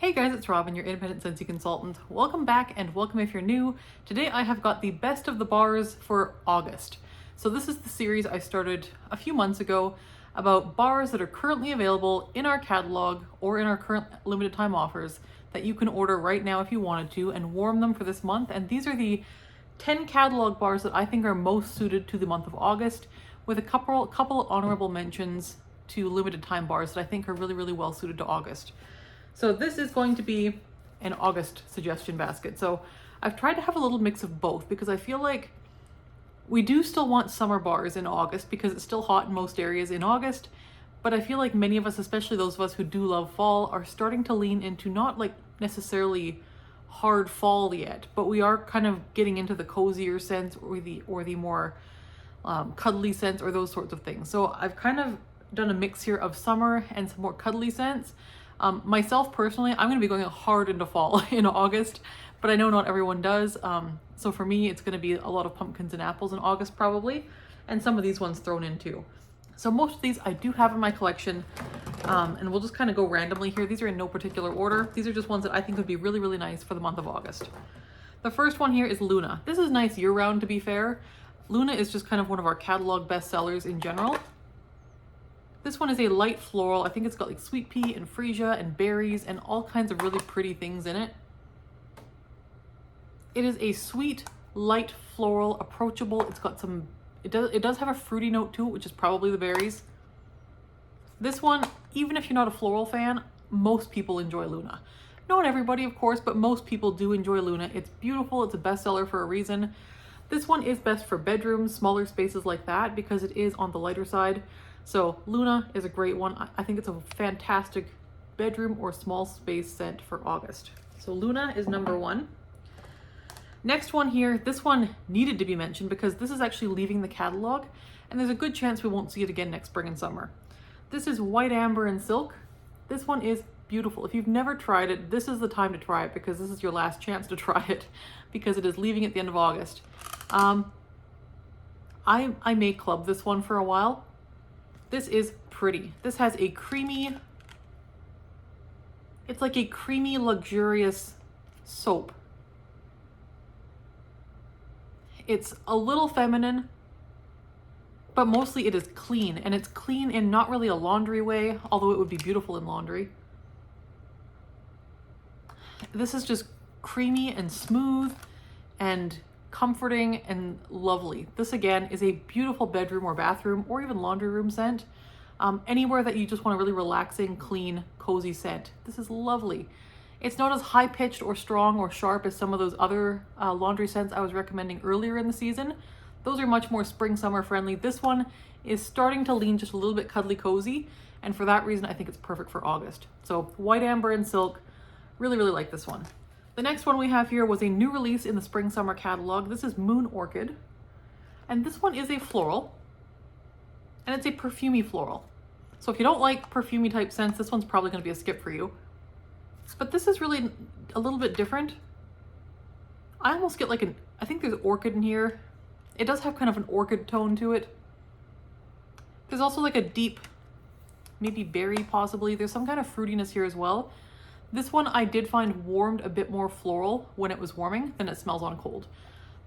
Hey guys, it's Robyn, your independent Scentsy consultant. Welcome back and welcome if you're new. Today I have got the best of the bars for August. So this is the series I started a few months ago about bars that are currently available in our catalog or in our current limited time offers that you can order right now if you wanted to and warm them for this month. And these are the 10 catalog bars that I think are most suited to the month of August, with a couple honorable mentions to limited time bars that I think are really well suited to August. So this is going to be an August suggestion basket. So I've tried to have a little mix of both because I feel like we do still want summer bars in August because it's still hot in most areas in August. But I feel like many of us, especially those of us who do love fall, are starting to lean into not like necessarily hard fall yet, but we are kind of getting into the cozier scents or the more cuddly scents or those sorts of things. So I've kind of done a mix here of summer and some more cuddly scents. Myself personally, I'm going to be going hard into fall in August, but I know not everyone does. So for me, it's going to be a lot of pumpkins and apples in August probably, and some of these ones thrown in too. So most of these I do have in my collection, and we'll just kind of go randomly here. These are in no particular order. These are just ones that I think would be really nice for the month of August. The first one here is Luna. This is nice year-round, to be fair. Luna is just kind of one of our catalog bestsellers in general. This one is a light floral. I think it's got like sweet pea and freesia and berries and all kinds of really pretty things in it. It is a sweet, light floral, approachable. It's got some, it does have a fruity note to it, which is probably the berries. This one, even if you're not a floral fan, most people enjoy Luna. Not everybody, of course, but most people do enjoy Luna. It's beautiful. It's a bestseller for a reason. This one is best for bedrooms, smaller spaces like that, because it is on the lighter side. So Luna is a great one. I think it's a fantastic bedroom or small space scent for August. So Luna is number one. Next one here, this one needed to be mentioned because this is actually leaving the catalog and there's a good chance we won't see it again next spring and summer. This is White Amber and Silk. This one is beautiful. If you've never tried it, this is the time to try it because this is your last chance to try it because it is leaving at the end of August. I may club this one for a while. This is pretty. This has a creamy, it's like a creamy, luxurious soap. It's a little feminine, but mostly it is clean, and it's clean in not really a laundry way, although it would be beautiful in laundry. This is just creamy and smooth and comforting and lovely. This again is a beautiful bedroom or bathroom or even laundry room scent. Anywhere that you just want a really relaxing, clean, cozy scent. This is lovely. It's not as high-pitched or strong or sharp as some of those other laundry scents I was recommending earlier in the season. Those are much more spring, summer friendly. This one is starting to lean just a little bit cuddly cozy, and for that reason I think it's perfect for August. So White Amber and Silk, really like this one. The next one we have here was a new release in the spring summer catalog. This is Moon Orchid, and this one is a floral, and it's a perfumey floral. So if you don't like perfumey type scents, this one's probably going to be a skip for you. But this is really a little bit different. I almost get like I think there's orchid in here. It does have kind of an orchid tone to it. There's also like a deep, maybe berry possibly. There's some kind of fruitiness here as well. This one I did find warmed a bit more floral when it was warming than it smells on cold.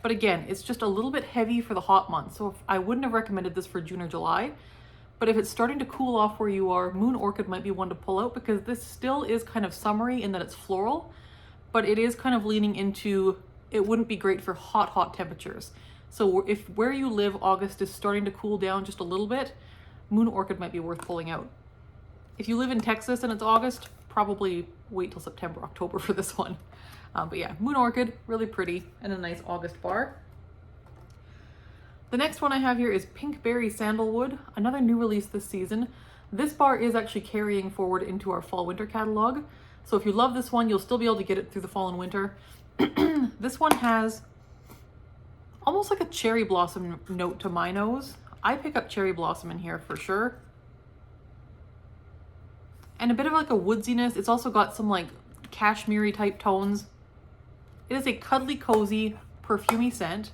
But again, it's just a little bit heavy for the hot months. So I wouldn't have recommended this for June or July. But if it's starting to cool off where you are, Moon Orchid might be one to pull out because this still is kind of summery in that it's floral, but it is kind of leaning into, it wouldn't be great for hot temperatures. So if where you live, August is starting to cool down just a little bit, Moon Orchid might be worth pulling out. If you live in Texas and it's August, probably wait till September, October for this one. But yeah, Moon Orchid, really pretty and a nice August bar. The next one I have here is Pinkberry Sandalwood, another new release this season. This bar is actually carrying forward into our fall winter catalog. So if you love this one, you'll still be able to get it through the fall and winter. This one has almost like a cherry blossom note to my nose. I pick up cherry blossom in here for sure. And a bit of like a woodsiness. It's also got some like cashmere type tones. It is a cuddly, cozy, perfumey scent.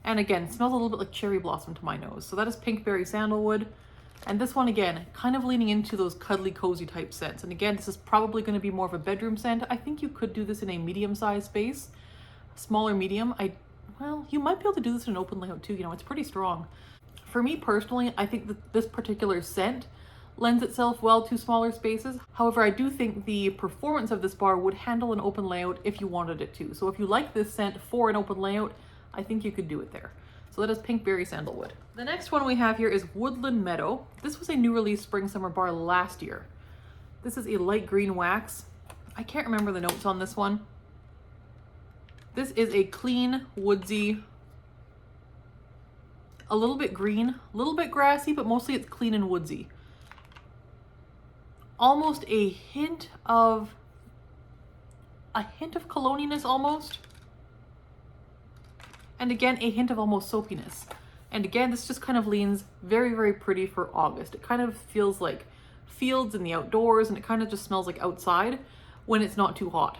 And again, it smells a little bit like cherry blossom to my nose. So that is Pinkberry Sandalwood. And this one, again, kind of leaning into those cuddly, cozy type scents. And again, this is probably going to be more of a bedroom scent. I think you could do this in a medium-sized space, smaller medium. Well, you might be able to do this in an open layout too. You know, it's pretty strong. For me personally, I think that this particular scent lends itself well to smaller spaces. However, I do think the performance of this bar would handle an open layout if you wanted it to. So if you like this scent for an open layout, I think you could do it there. So that is Pinkberry Sandalwood. The next one we have here is Woodland Meadow. This was a new release spring summer bar last year. This is a light green wax. I can't remember the notes on this one. This is a clean, woodsy, a little bit green, a little bit grassy, but mostly it's clean and woodsy. Almost a hint of cologniness almost. And again, a hint of almost soapiness. And again, this just kind of leans very, very pretty for August. It kind of feels like fields in the outdoors, and it kind of just smells like outside when it's not too hot.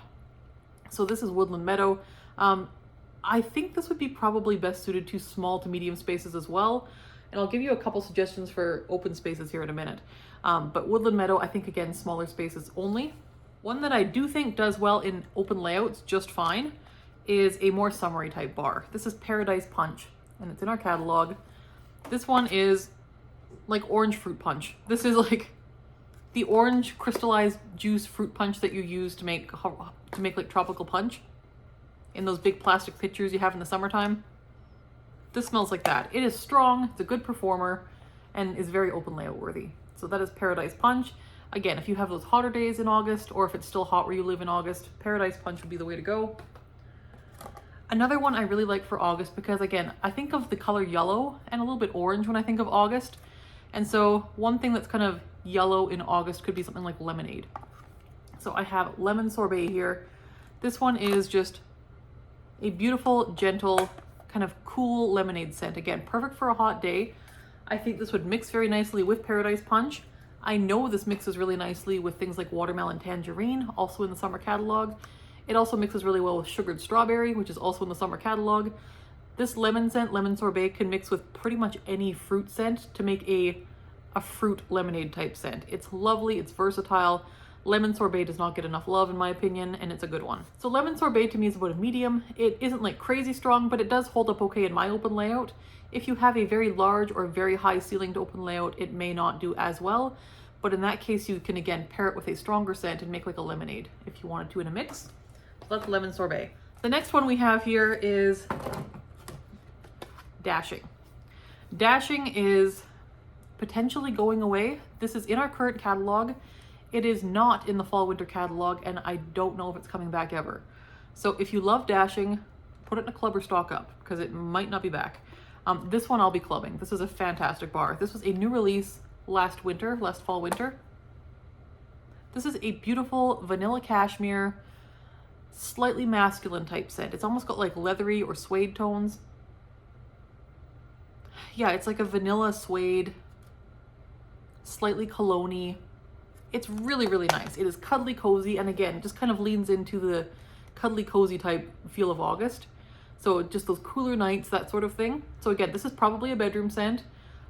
So this is Woodland Meadow. I think this would be probably best suited to small to medium spaces as well. And I'll give you a couple suggestions for open spaces here in a minute. But Woodland Meadow, I think again, smaller spaces only. One that I do think does well in open layouts just fine is a more summery type bar. This is Paradise Punch, and it's in our catalog. This one is like orange fruit punch. This is like the orange crystallized juice fruit punch that you use to make like tropical punch in those big plastic pitchers you have in the summertime. This smells like that. It is strong, it's a good performer, and is very open layout worthy. So that is Paradise Punch. Again, if you have those hotter days in August, or if it's still hot where you live in August, Paradise Punch would be the way to go. Another one I really like for August, because again, I think of the color yellow and a little bit orange when I think of August. And so one thing that's kind of yellow in August could be something like lemonade. So I have Lemon Sorbet here. This one is just a beautiful, gentle, kind of cool lemonade scent. Again, perfect for a hot day. I think this would mix very nicely with Paradise Punch. I know this mixes really nicely with things like Watermelon Tangerine, also in the summer catalog. It also mixes really well with Sugared Strawberry, which is also in the summer catalog. This lemon scent, Lemon Sorbet, can mix with pretty much any fruit scent to make a fruit lemonade type scent. It's lovely, it's versatile. Lemon Sorbet does not get enough love in my opinion, and it's a good one. So Lemon Sorbet to me is about a medium. It isn't like crazy strong, but it does hold up okay in my open layout. If you have a very large or very high ceilinged open layout, it may not do as well. But in that case, you can again pair it with a stronger scent and make like a lemonade if you wanted to in a mix. So that's Lemon Sorbet. The next one we have here is Dashing. Dashing is potentially going away. This is in our current catalog. It is not in the fall winter catalog, and I don't know if it's coming back ever. So if you love Dashing, put it in a club or stock up, because it might not be back. This one I'll be clubbing. This is a fantastic bar. This was a new release last fall winter. This is a beautiful vanilla cashmere, slightly masculine type scent. It's almost got like leathery or suede tones. Yeah, it's like a vanilla suede, slightly cologne-y. It's really, really nice. It is cuddly cozy, and again, just kind of leans into the cuddly cozy type feel of August. So just those cooler nights, that sort of thing. So again, this is probably a bedroom scent.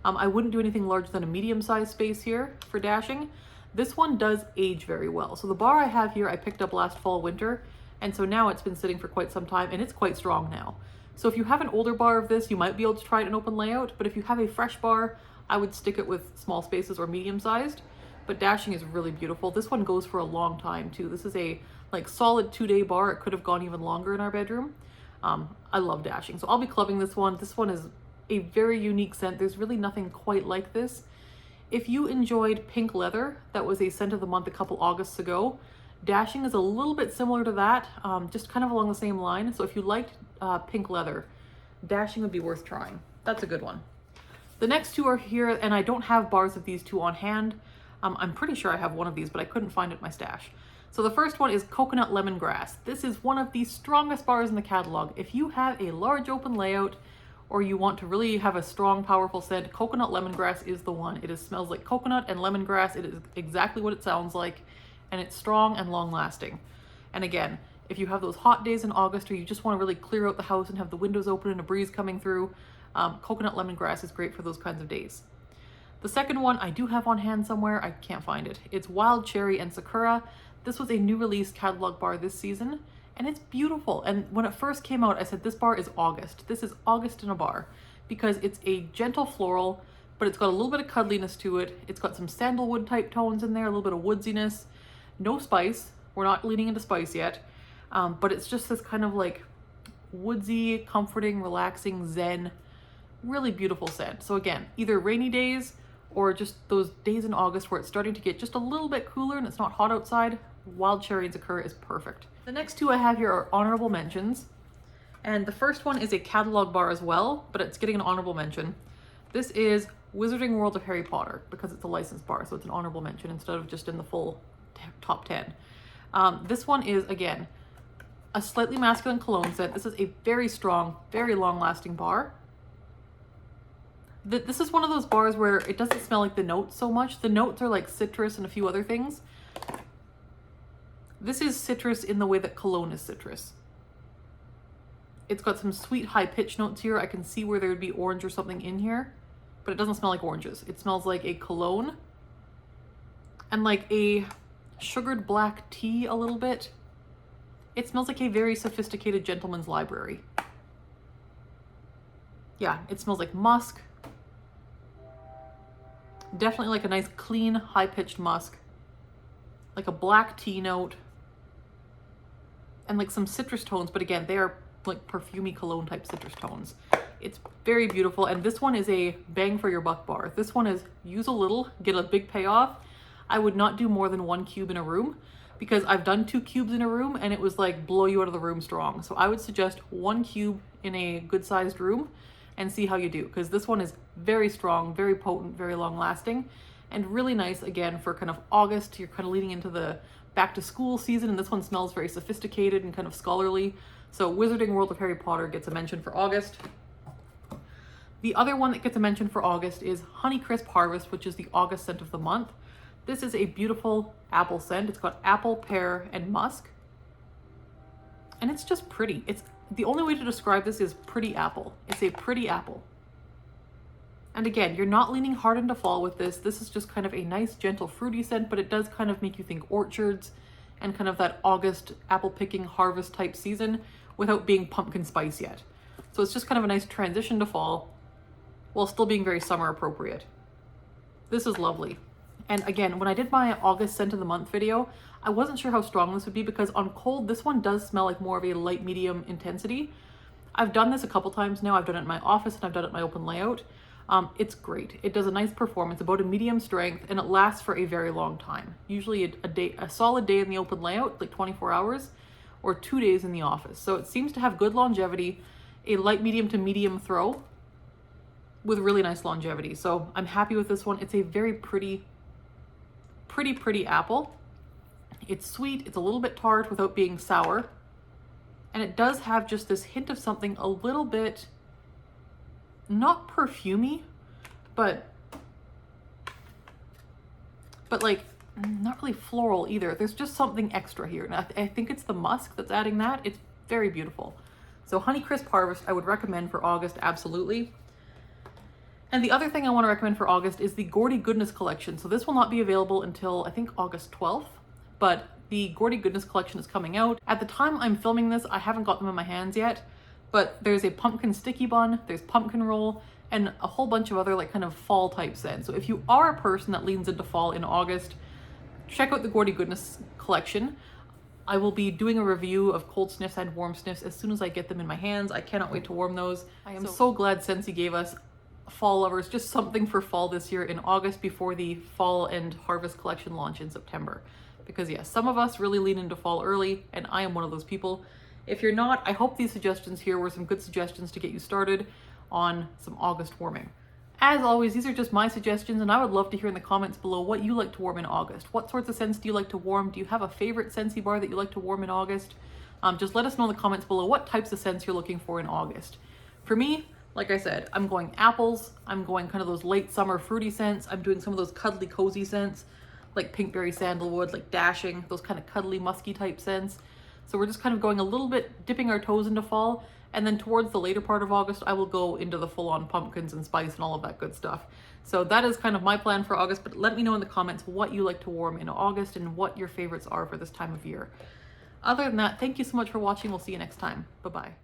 I wouldn't do anything larger than a medium-sized space here for Dashing. This one does age very well. So the bar I have here, I picked up last fall, winter, and so now it's been sitting for quite some time, and it's quite strong now. So if you have an older bar of this, you might be able to try it in open layout, but if you have a fresh bar, I would stick it with small spaces or medium-sized. But Dashing is really beautiful. This one goes for a long time too. This is a like solid 2-day bar. It could have gone even longer in our bedroom. I love Dashing. So I'll be clubbing this one. This one is a very unique scent. There's really nothing quite like this. If you enjoyed Pink Leather, that was a scent of the month a couple Augusts ago. Dashing is a little bit similar to that, just kind of along the same line. So if you liked Pink Leather, Dashing would be worth trying. That's a good one. The next two are here, and I don't have bars of these two on hand. I'm pretty sure I have one of these, but I couldn't find it in my stash. So the first one is Coconut Lemongrass. This is one of the strongest bars in the catalog. If you have a large open layout, or you want to really have a strong, powerful scent, Coconut Lemongrass is the one. It smells like coconut and lemongrass. It is exactly what it sounds like, and it's strong and long lasting. And again, if you have those hot days in August, or you just want to really clear out the house and have the windows open and a breeze coming through, Coconut Lemongrass is great for those kinds of days. The second one I do have on hand somewhere, I can't find it. It's Wild Cherry and Sakura. This was a new release catalog bar this season, and it's beautiful. And when it first came out, I said this bar is August. This is August in a bar, because it's a gentle floral, but it's got a little bit of cuddliness to it. It's got some sandalwood type tones in there, a little bit of woodsiness, no spice. We're not leaning into spice yet, but it's just this kind of like woodsy, comforting, relaxing, zen, really beautiful scent. So again, either rainy days or just those days in August where it's starting to get just a little bit cooler and it's not hot outside, Wild Cherry and Sakura is perfect. The next two I have here are honorable mentions. And the first one is a catalog bar as well, but it's getting an honorable mention. This is Wizarding World of Harry Potter, because it's a licensed bar, so it's an honorable mention instead of just in the full top 10. This one is, again, a slightly masculine cologne scent. This is a very strong, very long-lasting bar. This is one of those bars where it doesn't smell like the notes so much. The notes are like citrus and a few other things. This is citrus in the way that cologne is citrus. It's got some sweet high pitch notes here. I can see where there would be orange or something in here, but it doesn't smell like oranges. It smells like a cologne and like a sugared black tea a little bit. It smells like a very sophisticated gentleman's library. Yeah, it smells like musk. Definitely like a nice clean high-pitched musk, like a black tea note, and like some citrus tones, but again, they are like perfumey cologne type citrus tones. It's very beautiful, and this one is a bang for your buck bar. This one is use a little, get a big payoff. I would not do more than 1 cube in a room, because I've done 2 cubes in a room and it was like blow you out of the room strong. So I would suggest 1 cube in a good sized room and see how you do, because this one is very strong, very potent, very long lasting, and really nice again for kind of August. You're kind of leading into the back to school season, and this one smells very sophisticated and kind of scholarly. So Wizarding World of Harry Potter gets a mention for August. The other one that gets a mention for August is Honeycrisp Harvest, which is the August scent of the month. This is a beautiful apple scent. It's got apple, pear, and musk. And it's just pretty. It's the only way to describe this is pretty apple. It's a pretty apple. And again, you're not leaning hard into fall with this. This is just kind of a nice, gentle, fruity scent, but it does kind of make you think orchards and kind of that August apple picking harvest type season without being pumpkin spice yet. So it's just kind of a nice transition to fall while still being very summer appropriate. This is lovely. And again, when I did my August scent of the month video, I wasn't sure how strong this would be, because on cold, this one does smell like more of a light medium intensity. I've done this a couple times now. I've done it in my office and I've done it in my open layout. It's great. It does a nice performance, about a medium strength, and it lasts for a very long time. Usually a solid day in the open layout, like 24 hours, or 2 days in the office. So it seems to have good longevity, a light medium to medium throw with really nice longevity. So I'm happy with this one. It's a very pretty apple. It's sweet, it's a little bit tart without being sour. And it does have just this hint of something a little bit, not perfumey, but like not really floral either. There's just something extra here. And I think it's the musk that's adding that. It's very beautiful. So Honeycrisp Harvest, I would recommend for August, absolutely. And the other thing I want to recommend for August is the Gordy Goodness collection. So this will not be available until I think August 12th, but the Gordy Goodness collection is coming out. At the time I'm filming this, I haven't got them in my hands yet, but there's a pumpkin sticky bun, there's pumpkin roll, and a whole bunch of other like kind of fall type scents. So if you are a person that leans into fall in August, check out the Gordy Goodness collection. I will be doing a review of cold sniffs and warm sniffs as soon as I get them in my hands. I cannot wait to warm those. I am so glad Scentsy gave us fall lovers just something for fall this year in August before the fall and harvest collection launch in September. Because yes, some of us really lean into fall early, and I am one of those people. If you're not, I hope these suggestions here were some good suggestions to get you started on some August warming. As always, these are just my suggestions, and I would love to hear in the comments below what you like to warm in August. What sorts of scents do you like to warm? Do you have a favorite Scentsy bar that you like to warm in August? Just let us know in the comments below what types of scents you're looking for in August. For me, like I said, I'm going apples, I'm going kind of those late summer fruity scents, I'm doing some of those cuddly cozy scents, like pinkberry sandalwood, like dashing, those kind of cuddly musky type scents. So we're just kind of going a little bit, dipping our toes into fall. And then towards the later part of August, I will go into the full-on pumpkins and spice and all of that good stuff. So that is kind of my plan for August, but let me know in the comments what you like to warm in August and what your favorites are for this time of year. Other than that, thank you so much for watching. We'll see you next time. Bye-bye.